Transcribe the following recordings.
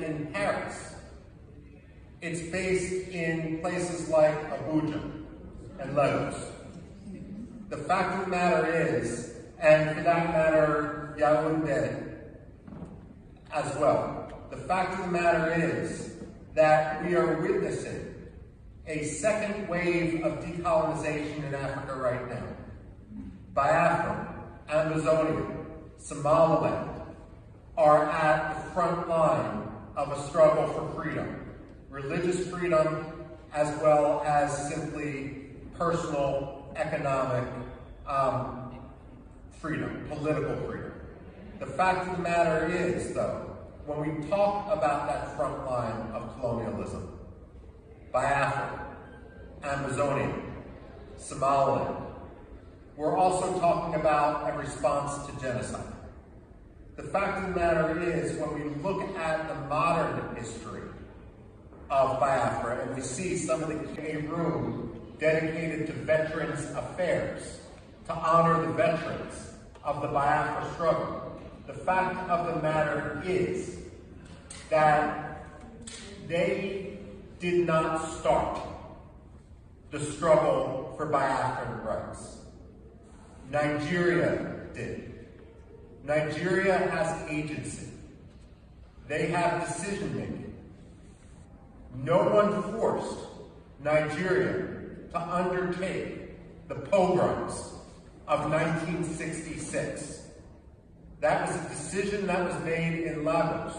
in Paris. It's based in places like Abuja and Lagos. The fact of the matter is, and for that matter, Yaoundé as well, the fact of the matter is that we are witnessing a second wave of decolonization in Africa right now. Biafra, Amazonia, Somaliland are at the front line of a struggle for freedom. Religious freedom, as well as simply personal, economic freedom, political freedom. The fact of the matter is, though, when we talk about that front line of colonialism, Biafra, Amazonia, Somaliland, we're also talking about a response to genocide. The fact of the matter is, when we look at the modern history of Biafra and we see some of a room dedicated to Veterans Affairs, to honor the veterans of the Biafra struggle, the fact of the matter is that they did not start the struggle for Biafran rights. Nigeria did. Nigeria has agency. They have decision-making. No one forced Nigeria to undertake the pogroms of 1966. That was a decision that was made in Lagos.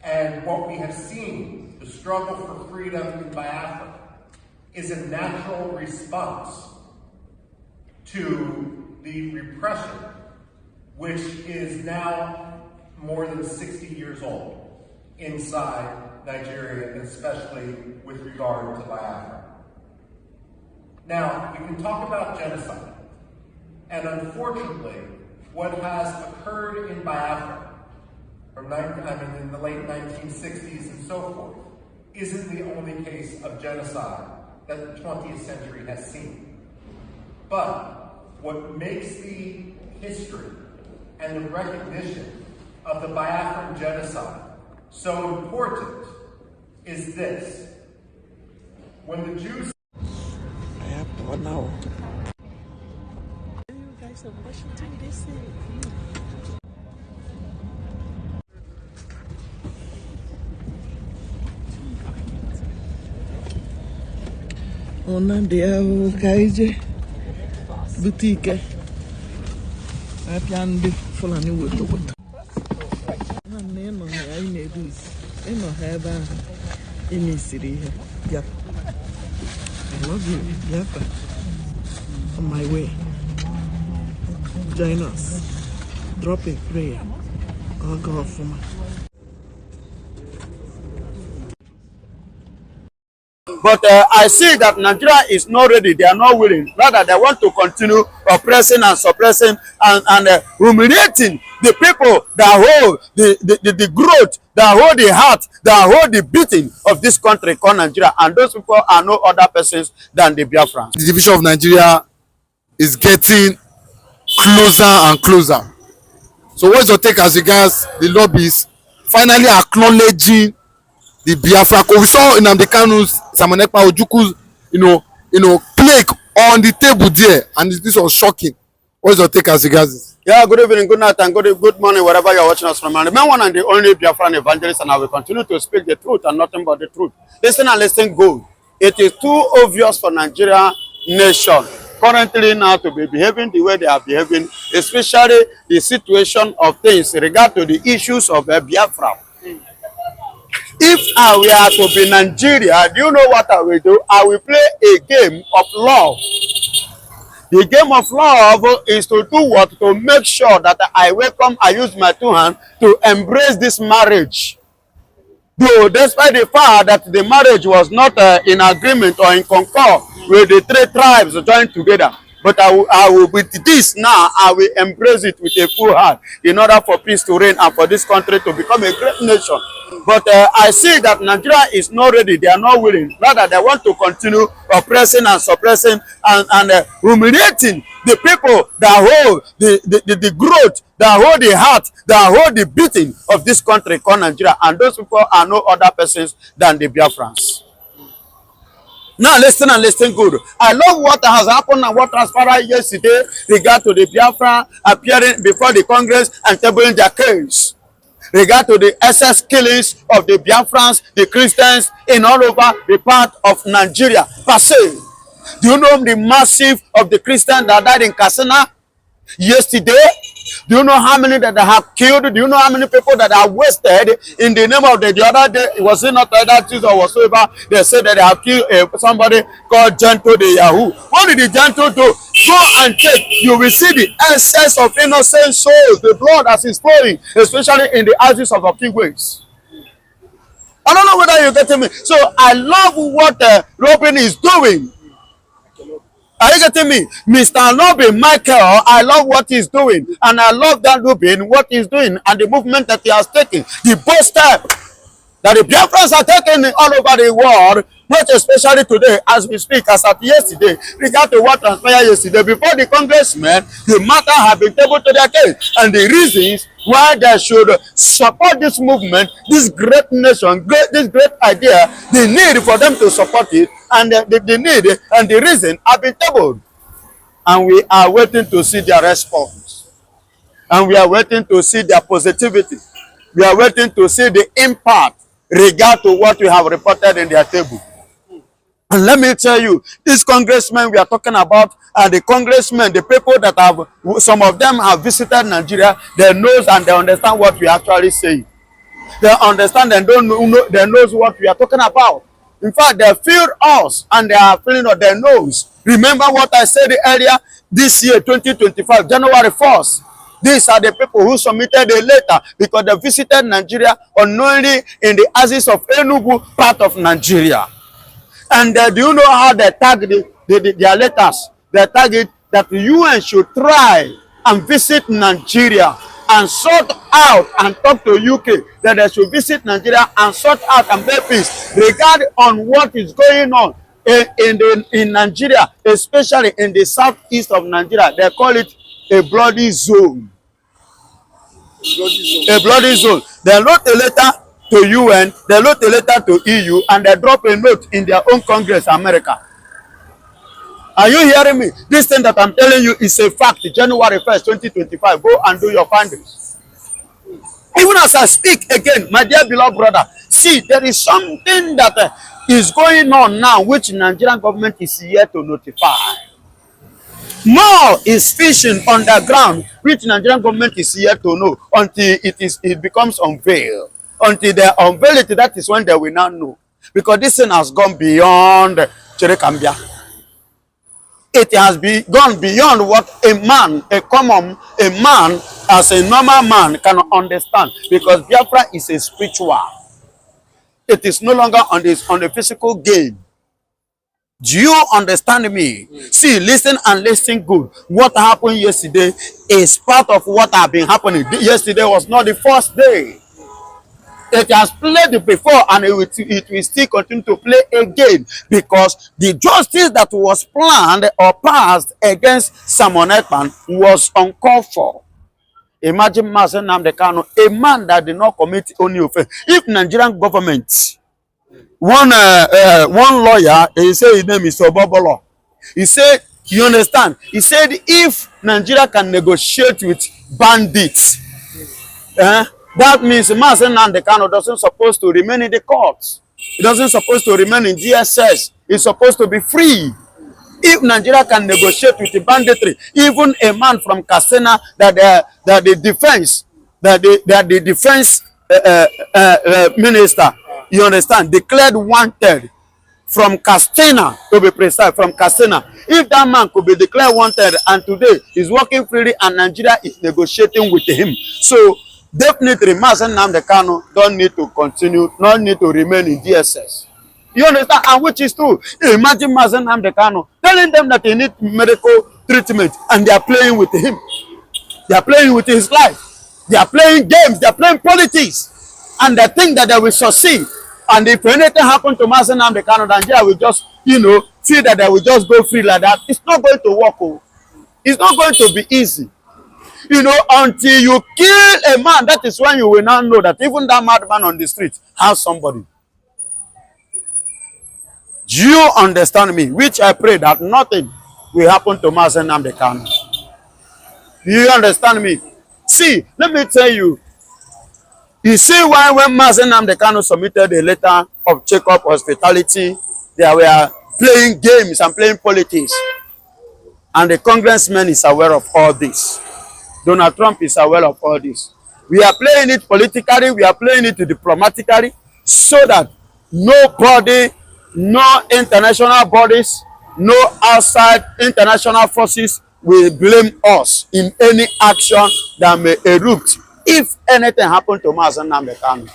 And what we have seen, the struggle for freedom in Biafra, is a natural response to the repression, which is now more than 60 years old inside Nigeria, and especially with regard to Biafra. Now, we can talk about genocide, and unfortunately, what has occurred in Biafra in the late 1960s and so forth isn't the only case of genocide that the 20th century has seen. But what makes the history and the recognition of the Biafran genocide so important is this. When the Jews... I have one now. You guys are Washington, D.C. Ona dia kaije boutique apiande Fulani woto. Na no ya ine dus. Eno heba ini siri here. Yep. I love you. Yep. On my way. Join us. Drop a prayer. Oh God for me. But I see that Nigeria is not ready. They are not willing. Rather, they want to continue oppressing and suppressing and humiliating the people that hold the growth, that hold the heart, that hold the beating of this country called Nigeria. And those people are no other persons than the Biafrans. The division of Nigeria is getting closer and closer. So what's your take as regards the lobbies finally acknowledging the Biafra? We saw in Amdekanu's Samanekpa Ojuku's, plaque on the table there, and this was shocking. What's your take as regards this? Yeah, good evening, good night, and good morning, wherever you're watching us from. And the main one and the only Biafran evangelist, and I will continue to speak the truth and nothing but the truth. Listen and listen good. It is too obvious for Nigeria nation currently now to be behaving the way they are behaving, especially the situation of things in regard to the issues of Biafra. If I were to be Nigeria, do you know what I will do? I will play a game of love. The game of love is to do what? To make sure that I use my two hands to embrace this marriage. Though, despite the fact that the marriage was not in agreement or in concord with the three tribes joined together. But with this now, I will embrace it with a full heart in order for peace to reign and for this country to become a great nation. But I see that Nigeria is not ready. They are not willing. Rather, they want to continue oppressing and suppressing and humiliating the people that hold the growth, that hold the heart, that hold the beating of this country called Nigeria. And those people are no other persons than the Biafrans. Now listen and listen good. I love what has happened and what transpired yesterday regard to the Biafra appearing before the Congress and tabling their case. Regard to the SS killings of the Biafrans, the Christians in all over the part of Nigeria per se. Do you know the massive of the Christians that died in Katsina yesterday? Do you know how many that they have killed? Do you know how many people that are wasted in the name of the other day? Was it not that Tuesday or whatsoever? They said that they have killed somebody called Gentle the Yahoo. What did the Gentle do? Go and take. You will see the excess of innocent souls, the blood as is flowing, especially in the houses of Kingways. I don't know whether you're getting me. So I love what Robin is doing. Are you getting me? Mr. Robin Michael, I love what he's doing. And I love that Robin, what he's doing, and the movement that he has taken. The bold step that the Biafrans are taking all over the world, not especially today as we speak, as at yesterday, regard to what transpired yesterday. Before the congressmen, the matter have been tabled to their case. And the reasons why they should support this movement, this great nation, this great idea, the need for them to support it, and the need and the reason have been tabled. And we are waiting to see their response. And we are waiting to see their positivity. We are waiting to see the impact regard to what we have reported in their table. And let me tell you, these congressmen we are talking about are the congressmen, the people that have, some of them have visited Nigeria, they know and they understand what we actually say. They understand and don't know, they know what we are talking about. In fact, they feel us and they are feeling on their nose. Remember what I said earlier, this year, 2025, January 1st. These are the people who submitted a letter because they visited Nigeria unknowingly in the axis of Enugu, part of Nigeria. And do you know how they tag their letters? They tag it that the UN should try and visit Nigeria and sort out and talk to UK that they should visit Nigeria and sort out and make peace regarding on what is going on in Nigeria, especially in the southeast of Nigeria. They call it a bloody zone. A bloody zone. They wrote a letter to UN, they wrote a letter to EU, and they drop a note in their own Congress, America. Are you hearing me? This thing that I'm telling you is a fact. January 1st, 2025. Go and do your findings. Even as I speak again, my dear beloved brother, see, there is something that is going on now, which the Nigerian government is yet to notify. More is fishing underground, which the Nigerian government is yet to know until it becomes unveiled. Until they unveil it, that is when they will not know. Because this thing has gone beyond Cherekambia. It has gone beyond what a man, a man as a normal man can understand. Because Biafra is a spiritual. It is no longer on the physical game. Do you understand me? See, listen and listen good. What happened yesterday is part of what has been happening. Yesterday was not the first day. It has played before and it will still continue to play again because the justice that was planned or passed against Simon Ekman was uncalled for. Imagine Mazen Namdekano, a man that did not commit any offense. If Nigerian government, one lawyer, he said his name is Obobolo. He said, you understand? He said if Nigeria can negotiate with bandits, that means Mazen Namdekano doesn't supposed to remain in the courts. He doesn't supposed to remain in DSS. He's supposed to be free. If Nigeria can negotiate with the banditry, even a man from Katsina that the defense minister, you understand, declared wanted from Katsina, to be precise, from Katsina. If that man could be declared wanted and today he's working freely and Nigeria is negotiating with him, so definitely Mazen Namdekano don't need to continue, not need to remain in DSS. You understand? And which is true. Imagine Mazen Namdekano telling them that they need medical treatment, and they are playing with him. They are playing with his life. They are playing games. They are playing politics, and they think that they will succeed. And if anything happens to Mazen Nnamdi Kanu, Nigeria will just, feel that they will just go free like that. It's not going to work. Oh. It's not going to be easy. Until you kill a man, that is when you will now know that even that madman on the street has somebody. Do you understand me? Which I pray that nothing will happen to Mazen Nnamdi Kanu. Do you understand me? See, let me tell you. You see why when Mazen Nnamdi Kanu submitted a letter of check-up hospitality, they were playing games and playing politics. And the congressman is aware of all this. Donald Trump is aware of all this. We are playing it politically, we are playing it diplomatically, so that nobody, no international bodies, no outside international forces will blame us in any action that may erupt if anything happened to Mazen Nnamdi Kanu.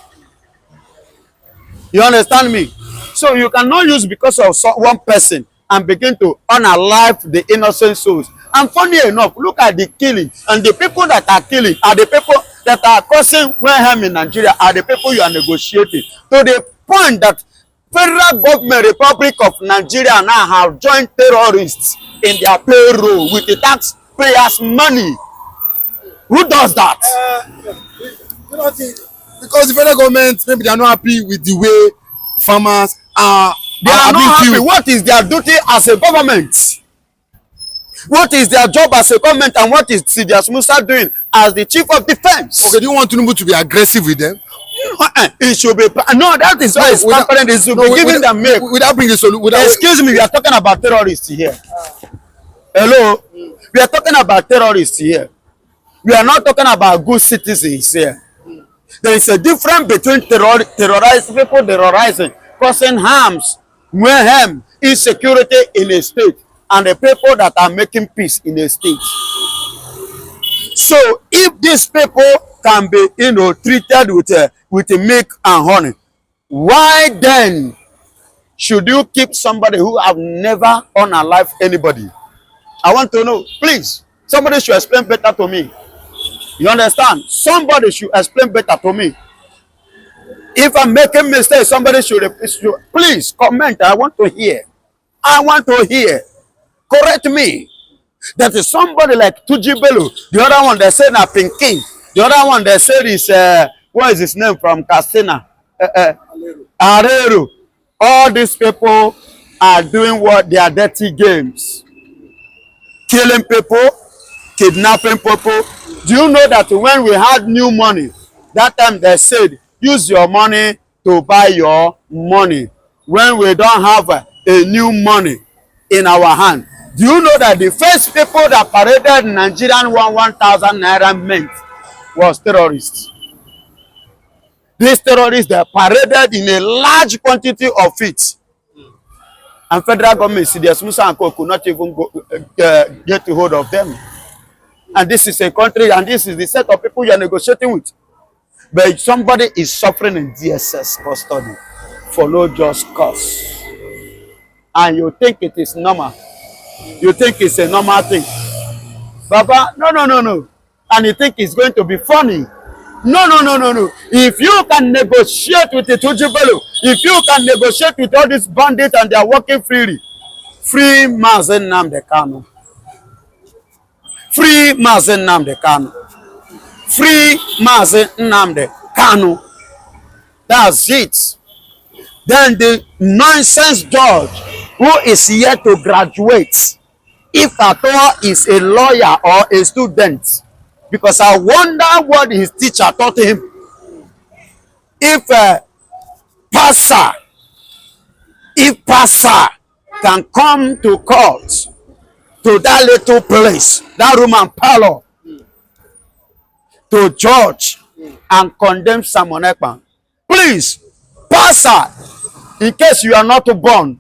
You understand me? So you cannot use because of one person and begin to unalive the innocent souls. And funny enough, look at the killing. And the people that are killing are the people that are causing mayhem in Nigeria, are the people you are negotiating. To the point that Federal Government Republic of Nigeria now have joined terrorists in their payroll with the taxpayers' money. Who does that? Because the federal government, maybe they are not happy with the way farmers are. They are not happy. What is their duty as a government? What is their job as a government, and what is Sidious Musa doing as the chief of defense? Okay, do you want Tinubu to be aggressive with them? It should be. No, that is why it's transparent. It should be giving them milk. Without bringing Excuse me, we are talking about terrorists here. Hello? We are talking about terrorists here. We are not talking about good citizens here. There is a difference between terrorized people, terrorizing, causing harms, mayhem, insecurity in a state, and the people that are making peace in a state. So if these people can be, treated with milk and honey, why then should you keep somebody who have never unalived anybody? I want to know, please. Somebody should explain better to me. You understand? Somebody should explain better to me. If I'm making mistakes, somebody should please comment. I want to hear. I want to hear. Correct me. That is somebody like Tuji Bello. The other one they said na Pinky. The other one they said is what is his name from Castina? Areru. All these people are doing what they are dirty games. Killing people, kidnapping people. Do you know that when we had new money, that time they said, use your money to buy your money. When we don't have a new money in our hand. Do you know that the first people that paraded Nigerian 1,000 naira mint was terrorists? These terrorists, they paraded in a large quantity of it. And federal government, Sidious Musa and Co could not even get a hold of them. And this is a country, and this is the set of people you are negotiating with. But somebody is suffering in DSS custody for no just cause. And you think it is normal. You think it's a normal thing. Baba, no. And you think it's going to be funny. No. If you can negotiate with the Tuji Bello, if you can negotiate with all these bandits and they are working freely, free Mazen Nnamdi Kanu. Free Mazen Nnamdi Kanu. Free Mazen Nnamdi Kanu. That's it. Then the nonsense judge who is yet to graduate, if at all is a lawyer or a student, because I wonder what his teacher taught him. If passer can come to court, to that little place, that room and parlor, to judge and condemn Simon Ekpan, please, passer, in case you are not born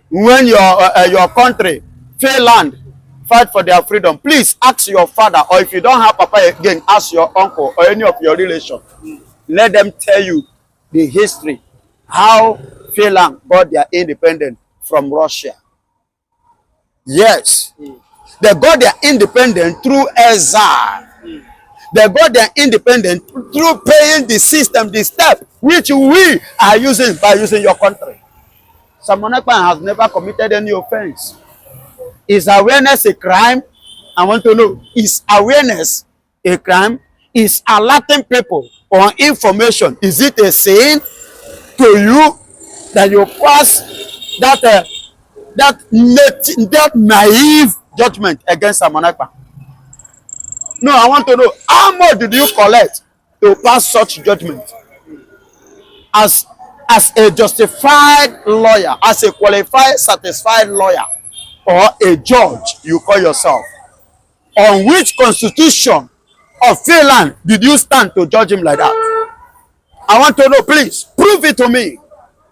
when your country fail land fight for their freedom, please ask your father, or if you don't have papa again, ask your uncle or any of your relation. Let them tell you the history, how Finland got their independence from Russia. Yes. They got their independence through exile. They got their independence through paying the system, the step which we are using by using your country. Simon Ekpa has never committed any offense. Is awareness a crime? I want to know. Is awareness a crime? Is alerting people on information, is it a sin to you that you pass that naive judgment against Simon Ekpa? No, I want to know, how much did you collect to pass such judgment? As a justified lawyer, as a qualified, satisfied lawyer, or a judge, you call yourself, on which constitution of Finland did you stand to judge him like that? I want to know, please, prove it to me.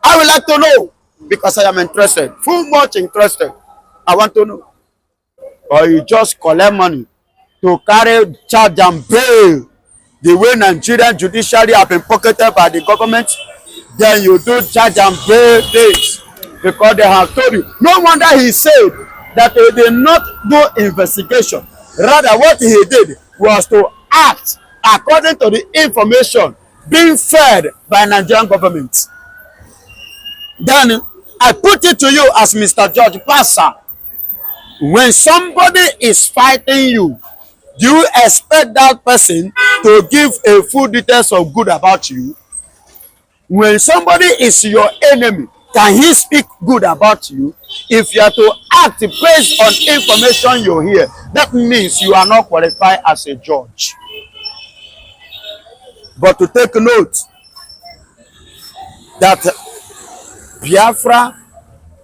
I would like to know, because I am interested, too much interested. I want to know. Or you just collect money to carry charge and bail the way Nigerian judiciary have been pocketed by the government? Then you do charge and bail this because they have told you. No wonder he said that he did not do investigation. Rather, what he did was to act according to the information being fed by Nigerian government. Then I put it to you as Mr. George Passer. When somebody is fighting you, do you expect that person to give a full details of good about you? When somebody is your enemy, can he speak good about you? If you are to act based on information you hear, that means you are not qualified as a judge. But to take note that Biafra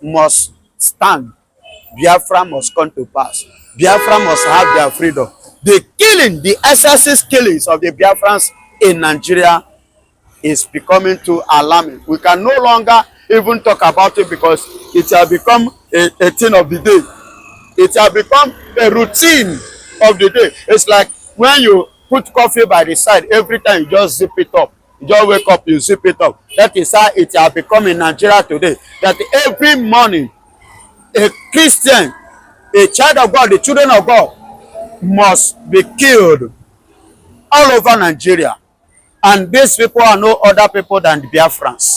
must stand, Biafra must come to pass, Biafra must have their freedom. The killing, the excessive killings of the Biafrans in Nigeria is becoming too alarming. We can no longer even talk about it because it has become a thing of the day. It has become a routine of the day. It's like when you put coffee by the side, every time you just zip it up. You just wake up, you zip it up. That is how it has become in Nigeria today. That every morning, a Christian, a child of God, the children of God, must be killed all over Nigeria. And these people are no other people than the Biafrans.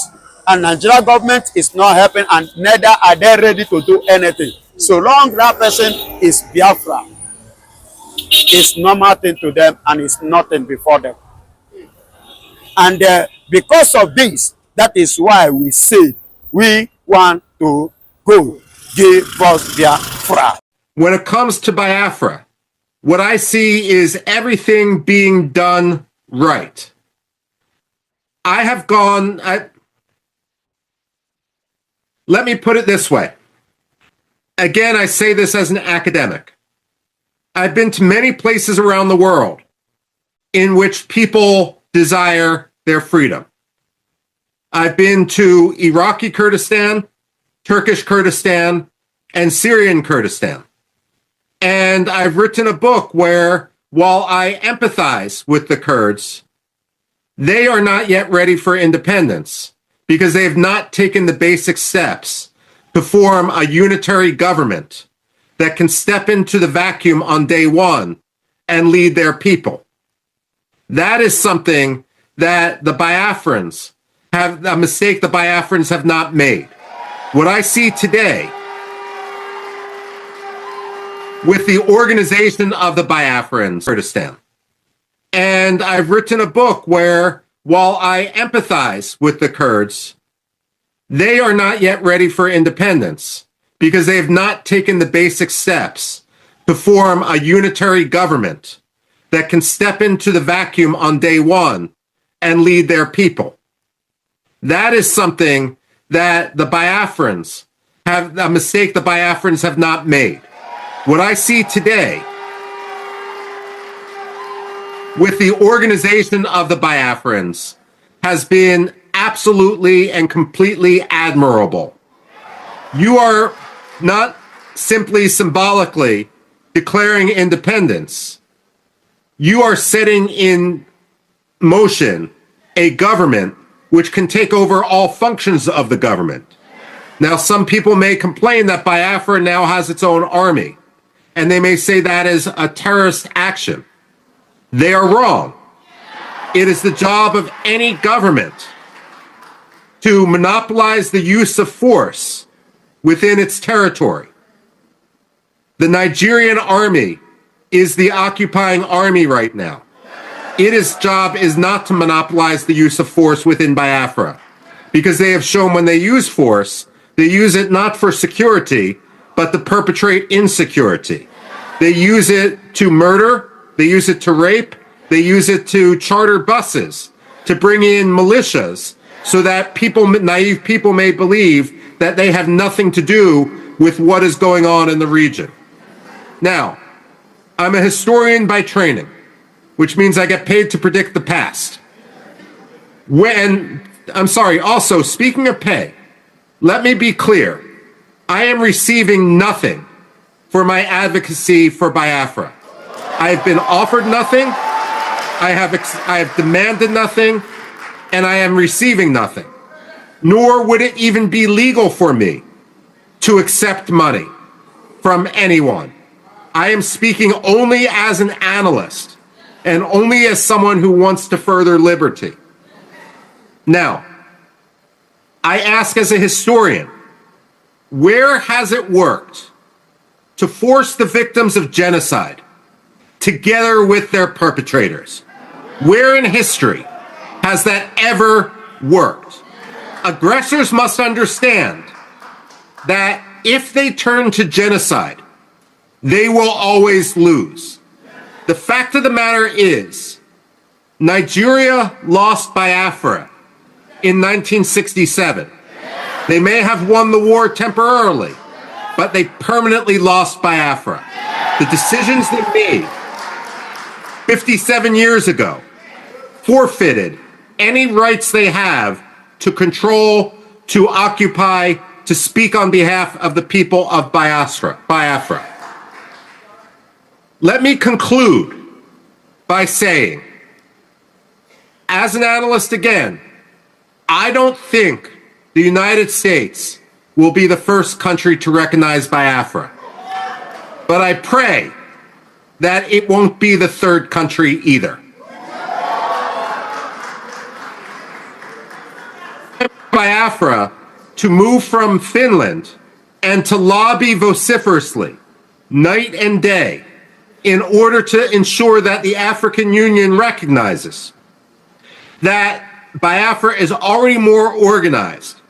And Nigeria government is not helping, and neither are they ready to do anything. So long that person is Biafra, it's normal thing to them and it's nothing before them. And because of this, that is why we say we want to go. Give us Biafra. When it comes to Biafra, what I see is everything being done right. I have gone, let me put it this way. Again, I say this as an academic. I've been to many places around the world in which people desire their freedom. I've been to Iraqi Kurdistan, Turkish Kurdistan, and Syrian Kurdistan. And I've written a book where, while I empathize with the Kurds, they are not yet ready for independence because they have not taken the basic steps to form a unitary government that can step into the vacuum on day one and lead their people. That is something that the Biafrans have, a mistake the Biafrans have not made. What I see today with the organization of the Biafrans, Kurdistan. And I've written a book where, while I empathize with the Kurds, they are not yet ready for independence because they have not taken the basic steps to form a unitary government that can step into the vacuum on day one and lead their people. That is something that the Biafrans have, a mistake the Biafrans have not made. What I see today with the organization of the Biafrans has been absolutely and completely admirable. You are not simply symbolically declaring independence. You are setting in motion a government which can take over all functions of the government. Now, some people may complain that Biafra now has its own army. and they may say that is a terrorist action. They are wrong. It is the job of any government to monopolize the use of force within its territory. The Nigerian army is the occupying army right now. Its job is not to monopolize the use of force within Biafra, because they have shown when they use force, they use it not for security, but to perpetrate insecurity. They use it to murder, they use it to rape, they use it to charter buses, to bring in militias, so that people, naive people, may believe that they have nothing to do with what is going on in the region. Now, I'm a historian by training, which means I get paid to predict the past. Also, speaking of pay, let me be clear. I am receiving nothing for my advocacy for Biafra. I have been offered nothing, I have demanded nothing, and I am receiving nothing. Nor would it even be legal for me to accept money from anyone. I am speaking only as an analyst and only as someone who wants to further liberty. Now, I ask as a historian, where has it worked to force the victims of genocide together with their perpetrators? Where in history has that ever worked? Aggressors must understand that if they turn to genocide, they will always lose. The fact of the matter is, Nigeria lost Biafra in 1967. They may have won the war temporarily, but they permanently lost Biafra. The decisions they made 57 years ago forfeited any rights they have to control, to occupy, to speak on behalf of the people of Biafra. Let me conclude by saying, as an analyst again, I don't think the United States will be the first country to recognize Biafra. But I pray that it won't be the third country either. Biafra to move from Finland and to lobby vociferously, night and day, in order to ensure that the African Union recognizes that Biafra is already more organized,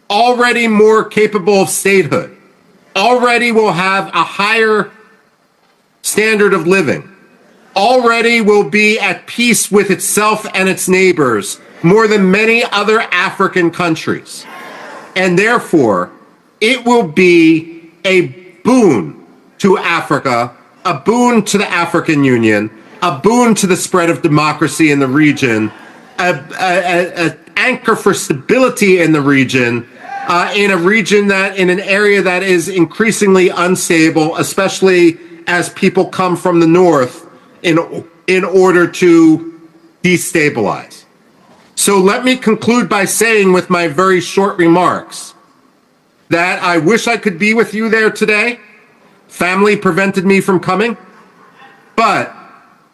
already more capable of statehood, already will have a higher standard of living, already will be at peace with itself and its neighbors more than many other African countries. And therefore, it will be a boon to Africa, a boon to the African Union, a boon to the spread of democracy in the region, an anchor for stability in the region, in an area that is increasingly unstable, especially as people come from the north in order to destabilize. So let me conclude by saying, with my very short remarks, that I wish I could be with you there today. Family prevented me from coming, but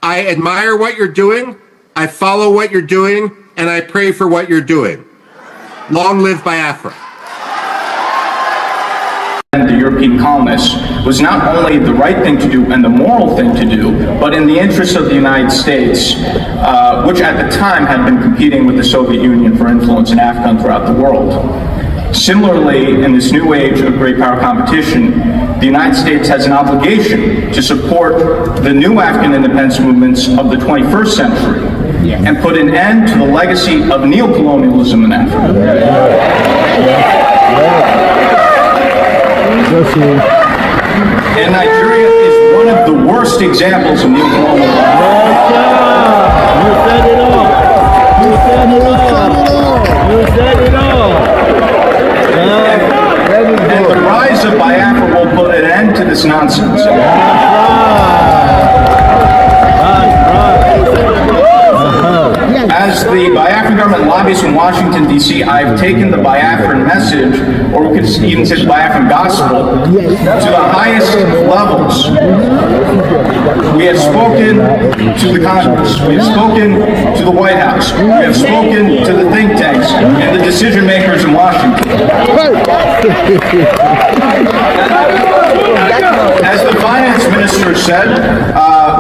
I admire what you're doing, I follow what you're doing, and I pray for what you're doing. Long live Biafra. The European colonists was not only the right thing to do and the moral thing to do, but in the interest of the United States, which at the time had been competing with the Soviet Union for influence in Africa and throughout the world. Similarly, in this new age of great power competition, the United States has an obligation to support the new African independence movements of the 21st century and put an end to the legacy of neocolonialism in Africa. And Nigeria is one of the worst examples of neocolonialism. You said it all. You said it all. You said it all. And the rise of Biafra will put an end to this nonsense. As the Biafran government lobbyist in Washington, D.C., I've taken the Biafran message or we could even say the Biafran gospel, to the highest levels. We have spoken to the Congress, we have spoken to the White House, we have spoken to the think tanks and the decision makers in Washington. As the finance minister said,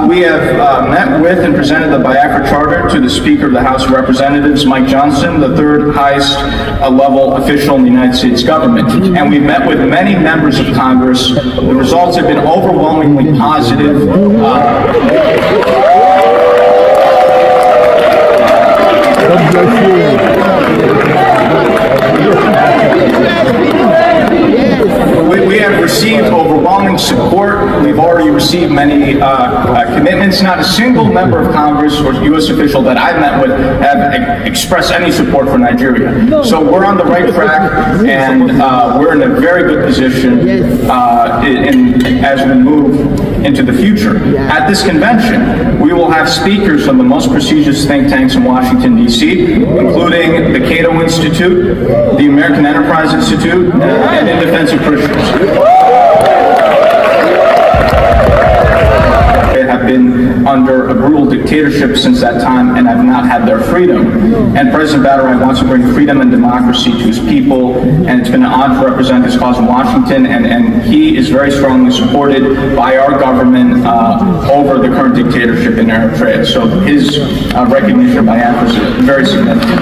we have met with and presented the Biafra Charter to the Speaker of the House of Representatives, Mike Johnson, the third highest level official in the United States government. And we've met with many members of Congress. The results have been overwhelmingly positive. God bless you. We have received overwhelming support. We've already received many commitments. Not a single member of Congress or U.S. official that I've met with have expressed any support for Nigeria. So we're on the right track, and we're in a very good position as we move into the future. At this convention, we will have speakers from the most prestigious think tanks in Washington, D.C., including the Cato Institute, the American Enterprise Institute, and In Defense of Christians. They have been under a brutal dictatorship since that time and have not had their freedom. And President Biafra wants to bring freedom and democracy to his people, and it's been an honor to represent his cause in Washington, and he is very strongly supported by our government over the current dictatorship in Eritrea. So his recognition by Biafra is very significant.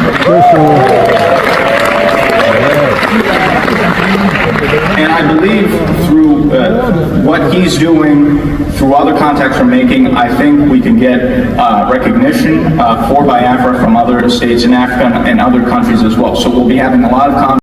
And I believe through what he's doing, through other contacts we're making, I think we can get recognition for Biafra from other states in Africa and other countries as well. So we'll be having a lot of